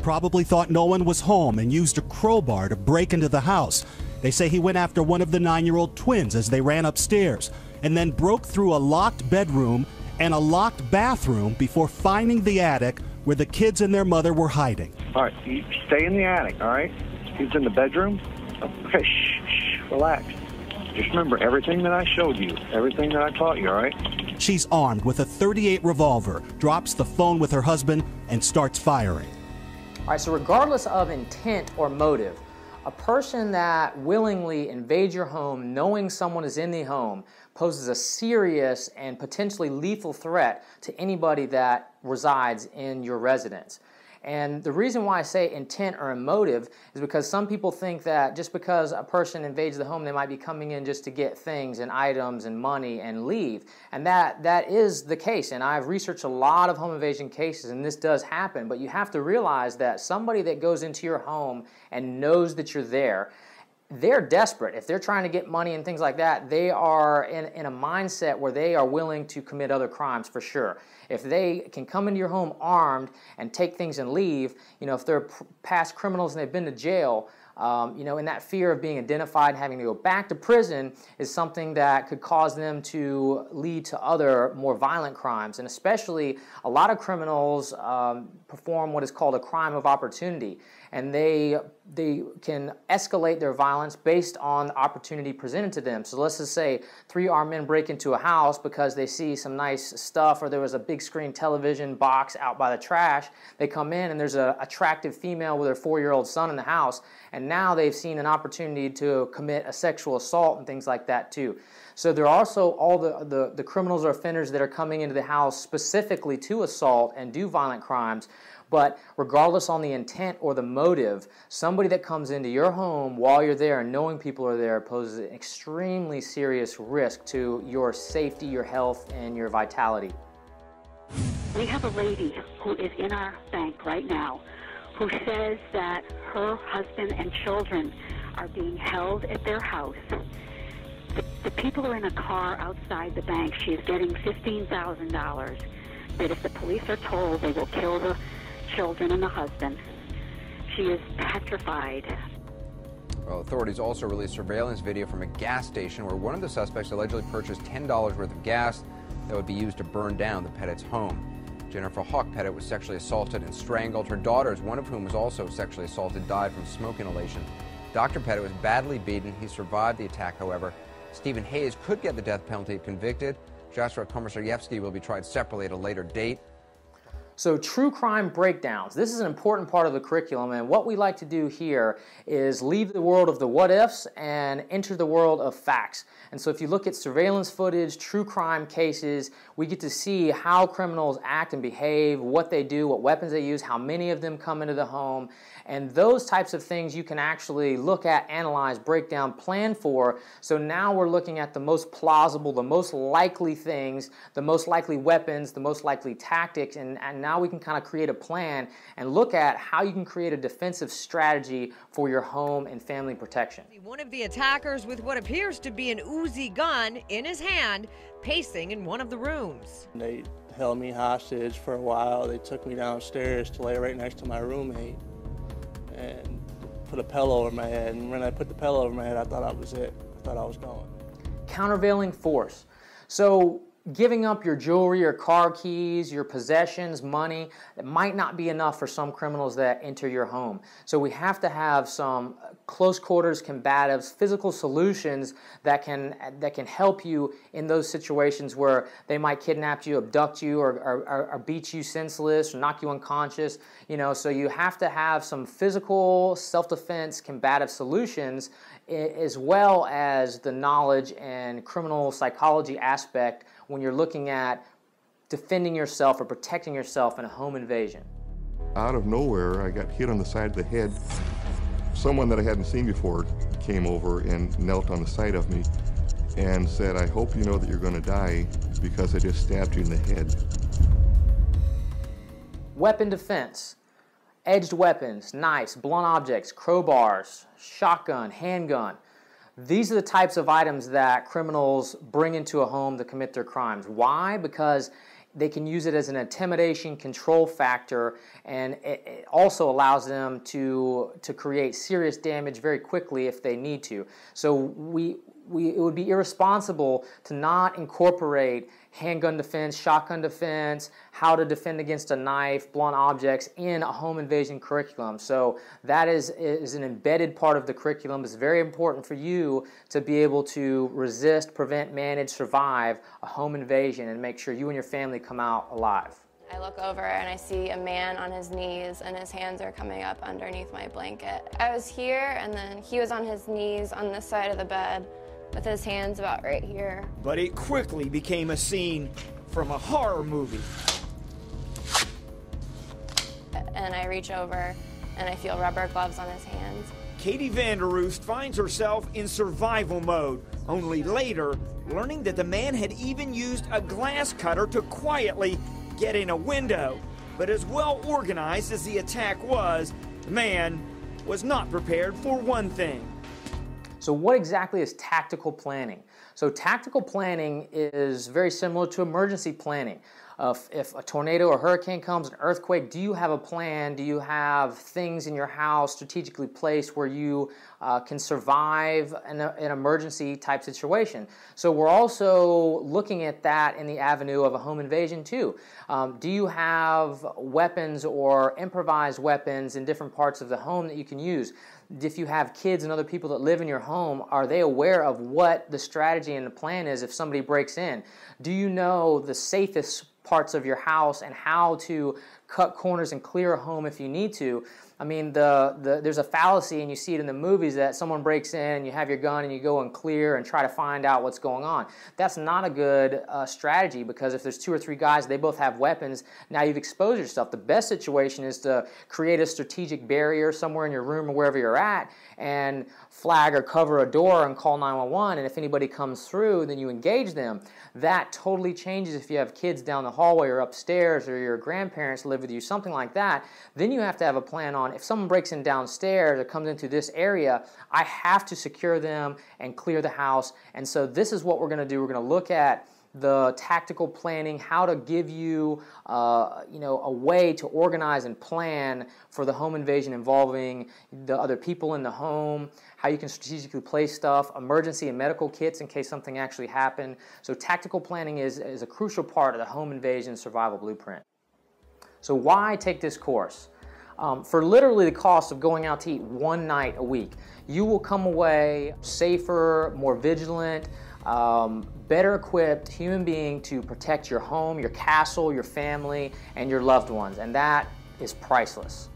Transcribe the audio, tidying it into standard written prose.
probably thought no one was home and used a crowbar to break into the house. They say he went after one of the 9-year-old twins as they ran upstairs and then broke through a locked bedroom and a locked bathroom before finding the attic where the kids and their mother were hiding. All right, you stay in the attic, all right? He's in the bedroom? Okay, shh, relax. Just remember everything that I showed you, everything that I taught you, all right? She's armed with a .38 revolver, drops the phone with her husband, and starts firing. All right, so regardless of intent or motive, a person that willingly invades your home knowing someone is in the home poses a serious and potentially lethal threat to anybody that resides in your residence. And the reason why I say intent or motive is because some people think that just because a person invades the home, they might be coming in just to get things and items and money and leave. And that is the case. And I've researched a lot of home invasion cases, and this does happen. But you have to realize that somebody that goes into your home and knows that you're there, they're desperate. If they're trying to get money and things like that, they are in a mindset where they are willing to commit other crimes for sure. If they can come into your home armed and take things and leave, you know, if they're past criminals and they've been to jail, you know, and that fear of being identified and having to go back to prison is something that could cause them to lead to other more violent crimes. And especially a lot of criminals perform what is called a crime of opportunity. And they can escalate their violence based on the opportunity presented to them. So let's just say 3 armed men break into a house because they see some nice stuff, or there was a big screen television box out by the trash. They come in and there's an attractive female with her 4-year-old son in the house, and now they've seen an opportunity to commit a sexual assault and things like that too. So there are also all the criminals or offenders that are coming into the house specifically to assault and do violent crimes. But regardless on the intent or the motive, somebody that comes into your home while you're there and knowing people are there poses an extremely serious risk to your safety, your health, and your vitality. We have a lady who is in our bank right now who says that her husband and children are being held at their house. The people are in a car outside the bank. She is getting $15,000. That if the police are told, they will kill the children and the husband. She is petrified. Well, authorities also released surveillance video from a gas station where one of the suspects allegedly purchased $10 worth of gas that would be used to burn down the Pettit's home. Jennifer Hawk Pettit was sexually assaulted and strangled. Her daughters, one of whom was also sexually assaulted, died from smoke inhalation. Dr. Pettit was badly beaten. He survived the attack, however. Stephen Hayes could get the death penalty if convicted. Joshua Komisarjevsky will be tried separately at a later date. So true crime breakdowns. This is an important part of the curriculum, and what we like to do here is leave the world of the what ifs and enter the world of facts. And so if you look at surveillance footage, true crime cases, we get to see how criminals act and behave, what they do, what weapons they use, how many of them come into the home. And those types of things you can actually look at, analyze, break down, plan for. So now we're looking at the most plausible, the most likely things, the most likely weapons, the most likely tactics, and now we can kind of create a plan and look at how you can create a defensive strategy for your home and family protection. One of the attackers with what appears to be an Uzi gun in his hand, pacing in one of the rooms. They held me hostage for a while. They took me downstairs to lay right next to my roommate and put a pillow over my head. And when I put the pillow over my head, I thought that was it. I thought I was gone. Countervailing force. So giving up your jewelry, your car keys, your possessions, money, it might not be enough for some criminals that enter your home. So we have to have some close quarters combatives, physical solutions that can help you in those situations where they might kidnap you, abduct you, or beat you senseless, or knock you unconscious. You know, so you have to have some physical self-defense combative solutions, as well as the knowledge and criminal psychology aspect when you're looking at defending yourself or protecting yourself in a home invasion. Out of nowhere, I got hit on the side of the head. Someone that I hadn't seen before came over and knelt on the side of me and said, "I hope you know that you're going to die because I just stabbed you in the head." Weapon defense. Edged weapons, knives, blunt objects, crowbars, shotgun, handgun. These are the types of items that criminals bring into a home to commit their crimes. Why? Because they can use it as an intimidation control factor, and it also allows them to create serious damage very quickly if they need to. So it would be irresponsible to not incorporate handgun defense, shotgun defense, how to defend against a knife, blunt objects in a home invasion curriculum. So that is an embedded part of the curriculum. It's very important for you to be able to resist, prevent, manage, survive a home invasion and make sure you and your family come out alive. I look over and I see a man on his knees and his hands are coming up underneath my blanket. I was here and then he was on his knees on this side of the bed with his hands about right here. But it quickly became a scene from a horror movie. And I reach over and I feel rubber gloves on his hands. Katie Vanderoost finds herself in survival mode, only later learning that the man had even used a glass cutter to quietly get in a window. But as well organized as the attack was, the man was not prepared for one thing. So what exactly is tactical planning? So tactical planning is very similar to emergency planning. If a tornado or hurricane comes, an earthquake, do you have a plan? Do you have things in your house strategically placed where you can survive an emergency type situation? So we're also looking at that in the avenue of a home invasion too. Do you have weapons or improvised weapons in different parts of the home that you can use? If you have kids and other people that live in your home, are they aware of what the strategy and the plan is if somebody breaks in? Do you know the safest parts of your house and how to cut corners and clear a home if you need to? I mean, there's a fallacy, and you see it in the movies, that someone breaks in, you have your gun, and you go and clear and try to find out what's going on. That's not a good strategy, because if there's 2 or 3 guys, they both have weapons, now you've exposed yourself. The best situation is to create a strategic barrier somewhere in your room or wherever you're at and flag or cover a door and call 911, and if anybody comes through, then you engage them. That totally changes if you have kids down the hallway or upstairs or your grandparents live with you, something like that. Then you have to have a plan on, if someone breaks in downstairs or comes into this area, I have to secure them and clear the house. And so this is what we're going to do. We're going to look at the tactical planning, how to give you, a way to organize and plan for the home invasion involving the other people in the home, how you can strategically place stuff, emergency and medical kits in case something actually happened. So tactical planning is a crucial part of the home invasion survival blueprint. So why take this course? For literally the cost of going out to eat one night a week, you will come away safer, more vigilant, better equipped human being to protect your home, your castle, your family, and your loved ones, and that is priceless.